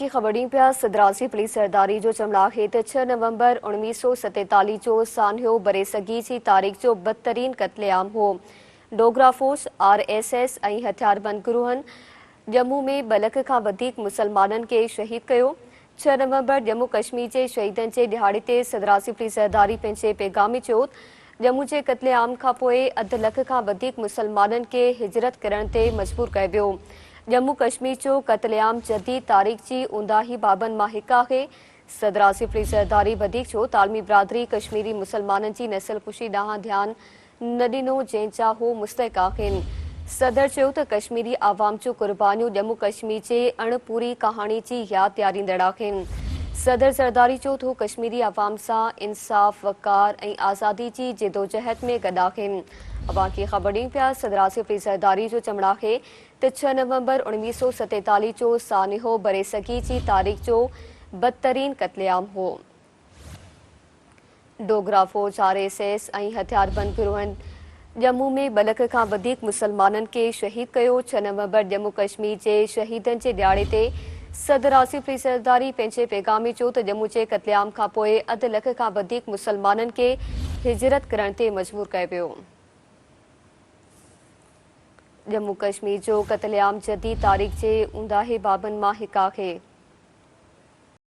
की खबरें पिया सदरासी पुलिस सरदारी जो चमड़ाखे 6 नवंबर 1947 जो सान्हो बरेसगी जी तारीख़ जो बदतरीन कत्लेआम हो। डोगरा फोर्स RSS ऐं हथियारबंद गिरोहनि जम्मू में 2 लख खां वधीक मुसलमाननि खे शहीद कयो। 6 नवंबर जम्मू कश्मीर जे शहीदनि जे दिहाड़े ते सदरासी पुलिस सरदारी पंहिंजे पैगाम में चयो जम्मू जे कत्लेआम खां पोइ 1.5 लख खां वधीक मुसलमाननि खे हिजरत करण ते मजबूर कयो वियो। जम्मू कश्मीर जो कत्लेआम जदीद तारीख़ जी ऊंदाही बाबनि मां हिकु आहे। सदरासी पुलिस सरदारी वधीक चयो तालमी बिरादरी कश्मीरी मुसलमाननि जी नस्लकुशी ॾांहुं ध्यानु न ॾिनो जंहिंजा हू मुस्तहिक़ आहिनि। सदर चयो त कश्मीरी आवाम जूं कुर्बानियूं जम्मू कश्मीर जे अणपूरी कहाणी जी यादि ॾियारींदड़ आहिनि। सदर सरदारी चयो त हू कश्मीरी आवाम सां इंसाफ़ वक़ार ऐं आज़ादी जी जिदोजहद में गॾु आहिनि। अवां खे ख़बर ॾियूं पिया सदरासी पुलिस सरदारी जो चमड़ाखे 6 नवंबर 1947 जो सान्हो बरेसगी जी तारीख़ जो बदतरीन कत्लेआम हो। डोगरा फौज RSS ऐं हथियारबंद गिरोहनि जम्मू में 2 लख खां वधीक मुसलमाननि खे शहीद कयो। 6 नवंबर जम्मू कश्मीर जे शहीदनि जे दिहाड़े ते सदरासी पुलिस सरदारी पंहिंजे पैगाम में चयो त जम्मू जे कत्लेआम खां पोइ 1.5 लख खां वधीक मुसलमाननि खे हिजरत करण ते मजबूर कयो वियो। जम्मू कश्मीर जो कत्लेआम जदीद तारीख़ जे ऊंदाहे बाबनि मां हिकु आहे।